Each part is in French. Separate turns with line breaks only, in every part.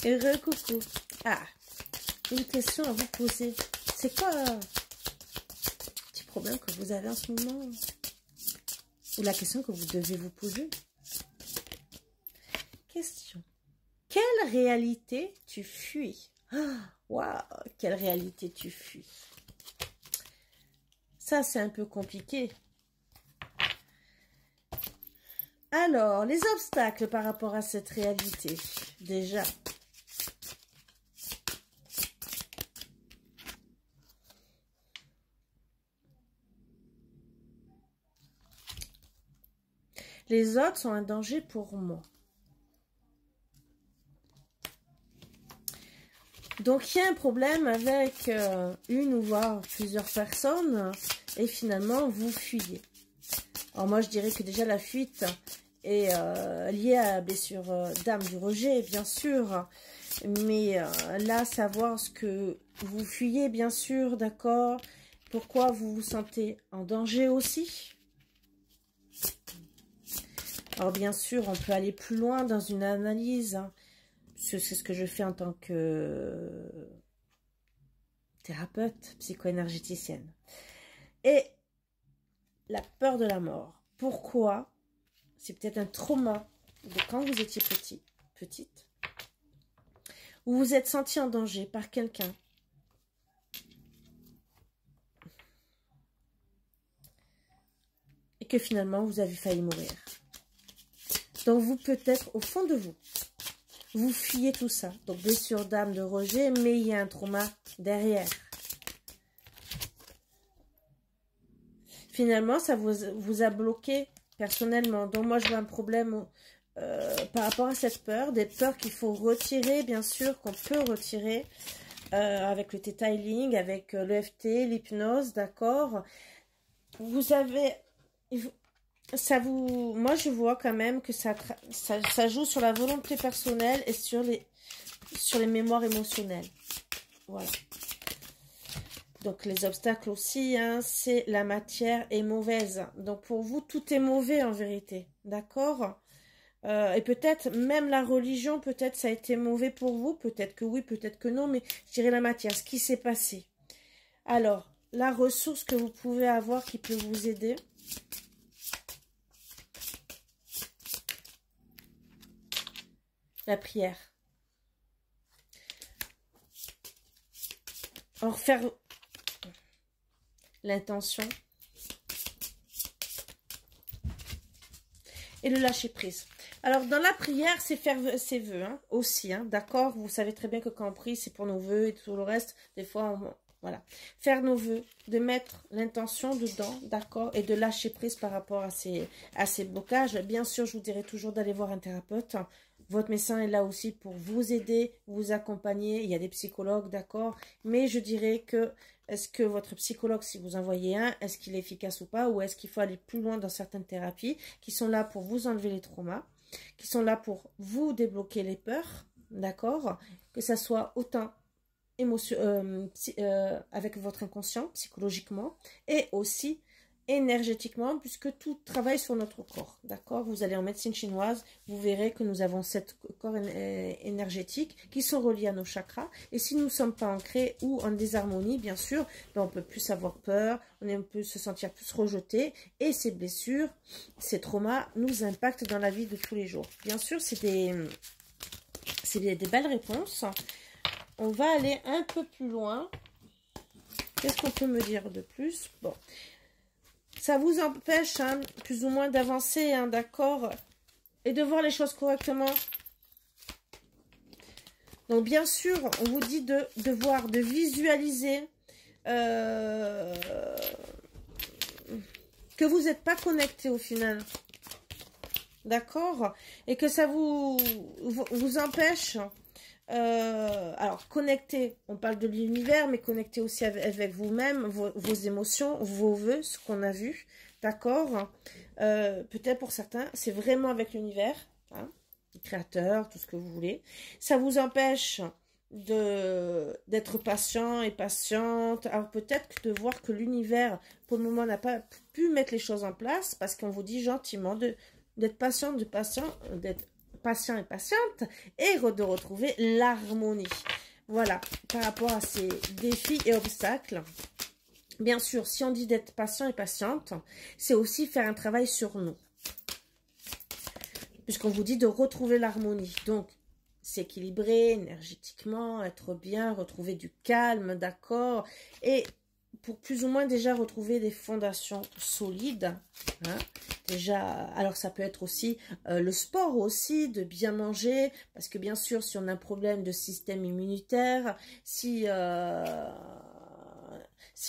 Et re-coucou. Ah, une question à vous poser. C'est quoi le petit problème que vous avez en ce moment? Ou la question que vous devez vous poser? Question. Quelle réalité tu fuis? Waouh, quelle réalité tu fuis? Ça, c'est un peu compliqué. Alors, les obstacles par rapport à cette réalité, déjà. Les autres sont un danger pour moi. Donc, il y a un problème avec une ou voire plusieurs personnes et finalement, vous fuyez. Alors, moi, je dirais que déjà, la fuite est liée à la blessure d'âme du rejet, bien sûr. Mais là, savoir ce que vous fuyez, bien sûr, d'accord. Pourquoi vous vous sentez en danger aussi. Alors, bien sûr, on peut aller plus loin dans une analyse, hein. C'est ce que je fais en tant que thérapeute, psycho-énergéticienne. Et la peur de la mort. Pourquoi? C'est peut-être un trauma de quand vous étiez petite, où vous êtes senti en danger par quelqu'un. Et que finalement, vous avez failli mourir. Donc, vous, peut-être, au fond de vous, vous fuyez tout ça. Donc, blessure d'âme, de rejet, mais il y a un trauma derrière. Finalement, ça vous a bloqué personnellement. Donc, moi, je vois un problème par rapport à cette peur. Des peurs qu'il faut retirer, bien sûr, qu'on peut retirer avec le Theta Healing, avec l'EFT, l'hypnose, d'accord. Vous avez... moi, je vois quand même que ça joue sur la volonté personnelle et sur les mémoires émotionnelles. Voilà. Donc, les obstacles aussi, hein, c'est la matière est mauvaise. Donc, pour vous, tout est mauvais en vérité. D'accord? Et peut-être, même la religion, peut-être ça a été mauvais pour vous. Peut-être que oui, peut-être que non. Mais je dirais la matière, ce qui s'est passé. Alors, la ressource que vous pouvez avoir qui peut vous aider. La prière. Alors, faire l'intention et le lâcher prise. Alors, dans la prière, c'est faire ses vœux, hein, aussi, hein, d'accord? Vous savez très bien que quand on prie, c'est pour nos vœux et tout le reste. Des fois, voilà. Faire nos vœux, de mettre l'intention dedans, d'accord? Et de lâcher prise par rapport à ces blocages. Bien sûr, je vous dirais toujours d'aller voir un thérapeute. Votre médecin est là aussi pour vous aider, vous accompagner. Il y a des psychologues, d'accord? Mais je dirais que, est-ce que votre psychologue, si vous en voyez un, est-ce qu'il est efficace ou pas? Ou est-ce qu'il faut aller plus loin dans certaines thérapies qui sont là pour vous enlever les traumas, qui sont là pour vous débloquer les peurs, d'accord? Que ça soit autant avec votre inconscient, psychologiquement, et aussi énergétiquement, puisque tout travaille sur notre corps, d'accord? Vous allez en médecine chinoise, vous verrez que nous avons 7 corps énergétiques qui sont reliés à nos chakras, et si nous ne sommes pas ancrés ou en désharmonie, bien sûr, ben on peut plus avoir peur, on peut se sentir plus rejeté, et ces blessures, ces traumas nous impactent dans la vie de tous les jours. Bien sûr, c'est des belles réponses. On va aller un peu plus loin. Qu'est-ce qu'on peut me dire de plus? Bon, ça vous empêche, hein, plus ou moins d'avancer, hein, d'accord? Et de voir les choses correctement. Donc, bien sûr, on vous dit de voir, de visualiser que vous n'êtes pas connecté au final. D'accord? Et que ça vous empêche... alors, connecter, on parle de l'univers, mais connecter aussi avec vous-même, vos émotions, vos vœux, ce qu'on a vu, d'accord? Peut-être pour certains, c'est vraiment avec l'univers, hein, le créateur, tout ce que vous voulez. Ça vous empêche d'être patient et patiente. Alors, peut-être de voir que l'univers, pour le moment, n'a pas pu mettre les choses en place, parce qu'on vous dit gentiment d'être patient, d'être patient et patiente et de retrouver l'harmonie. Voilà, par rapport à ces défis et obstacles. Bien sûr, si on dit d'être patient et patiente, c'est aussi faire un travail sur nous. Puisqu'on vous dit de retrouver l'harmonie. Donc, s'équilibrer énergétiquement, être bien, retrouver du calme, d'accord. Et pour plus ou moins déjà retrouver des fondations solides. Hein. Déjà, alors ça peut être aussi le sport aussi, de bien manger. Parce que bien sûr, si on a un problème de système immunitaire, si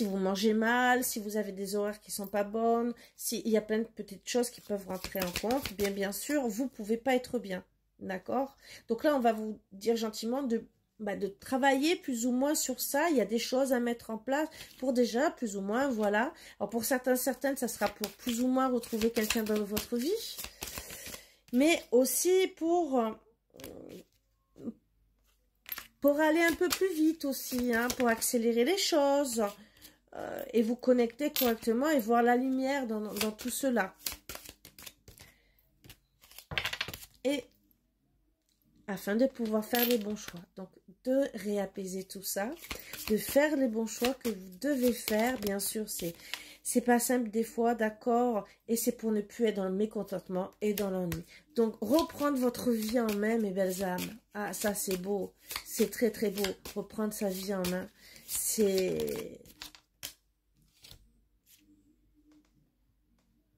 vous mangez mal, si vous avez des horaires qui sont pas bonnes, il y a plein de petites choses qui peuvent rentrer en compte, bien sûr, vous pouvez pas être bien, d'accord? Donc là, on va vous dire gentiment de travailler plus ou moins sur ça. Il y a des choses à mettre en place pour déjà, plus ou moins, voilà. Alors pour certaines, ça sera pour plus ou moins retrouver quelqu'un dans votre vie, mais aussi pour aller un peu plus vite aussi, hein, pour accélérer les choses. Et vous connecter correctement et voir la lumière dans tout cela. Et afin de pouvoir faire les bons choix. Donc, de réapaiser tout ça, de faire les bons choix que vous devez faire. Bien sûr, c'est pas simple des fois, d'accord, et c'est pour ne plus être dans le mécontentement et dans l'ennui. Donc, reprendre votre vie en main, mes belles âmes. Ah, ça, c'est beau. C'est très, très beau. Reprendre sa vie en main. C'est...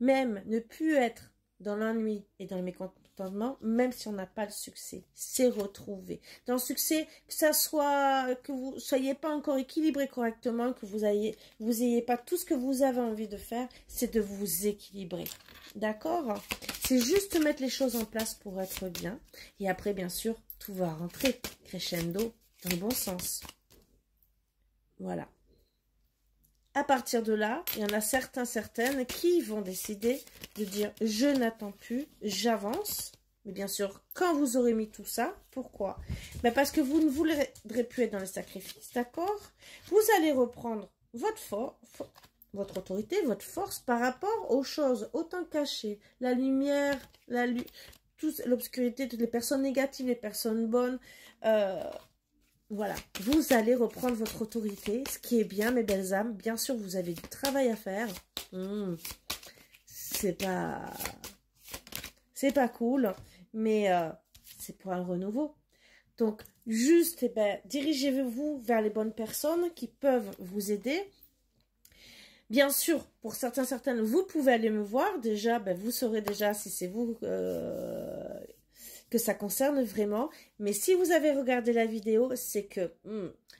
Même ne plus être dans l'ennui et dans le mécontentement, même si on n'a pas le succès, c'est retrouver. Dans le succès, que ça soit, que vous soyez pas encore équilibré correctement, que vous ayez pas tout ce que vous avez envie de faire, c'est de vous équilibrer. D'accord? C'est juste mettre les choses en place pour être bien. Et après, bien sûr, tout va rentrer crescendo dans le bon sens. Voilà. À partir de là, il y en a certaines qui vont décider de dire « je n'attends plus, j'avance ». Mais bien sûr, quand vous aurez mis tout ça, pourquoi? Parce que vous ne voudrez plus être dans le sacrifice, d'accord? Vous allez reprendre votre autorité, votre force par rapport aux choses autant cachées. La lumière, l'obscurité, toutes les personnes négatives, les personnes bonnes, voilà, vous allez reprendre votre autorité, ce qui est bien, mes belles âmes. Bien sûr, vous avez du travail à faire. C'est pas cool, mais c'est pour un renouveau. Donc, juste, dirigez-vous vers les bonnes personnes qui peuvent vous aider. Bien sûr, pour certaines, vous pouvez aller me voir. Déjà, vous saurez déjà si c'est vous... que ça concerne vraiment. Mais si vous avez regardé la vidéo, c'est que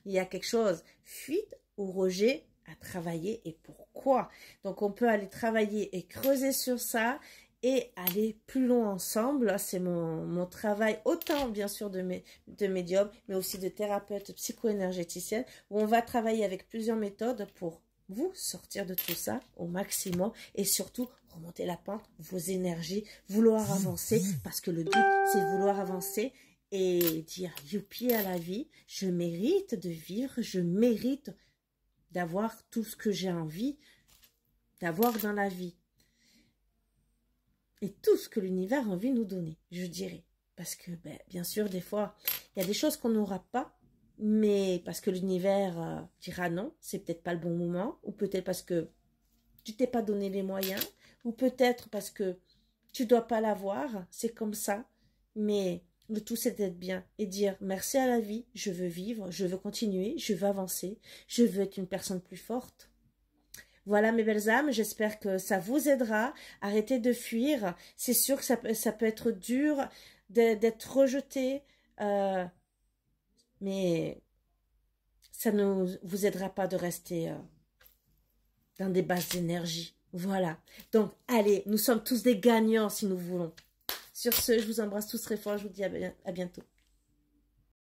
il y a quelque chose, fuite ou rejet à travailler et pourquoi. Donc on peut aller travailler et creuser sur ça et aller plus loin ensemble. C'est mon travail, autant bien sûr de médium, mais aussi de thérapeute psycho-énergéticienne, où on va travailler avec plusieurs méthodes pour vous sortir de tout ça au maximum et surtout remonter la pente, vos énergies, vouloir avancer parce que le but c'est de vouloir avancer et dire youpi à la vie, je mérite de vivre, je mérite d'avoir tout ce que j'ai envie d'avoir dans la vie et tout ce que l'univers a envie de nous donner, je dirais, parce que bien sûr des fois il y a des choses qu'on n'aura pas. Mais parce que l'univers dira non, c'est peut-être pas le bon moment, ou peut-être parce que tu t'es pas donné les moyens, ou peut-être parce que tu dois pas l'avoir, c'est comme ça. Mais le tout c'est d'être bien et dire merci à la vie, je veux vivre, je veux continuer, je veux avancer, je veux être une personne plus forte. Voilà mes belles âmes, j'espère que ça vous aidera. Arrêtez de fuir, c'est sûr que ça peut être dur d'être rejeté, mais ça ne vous aidera pas de rester dans des basses énergies. Voilà. Donc, allez, nous sommes tous des gagnants si nous voulons. Sur ce, je vous embrasse tous très fort. Je vous dis à bientôt.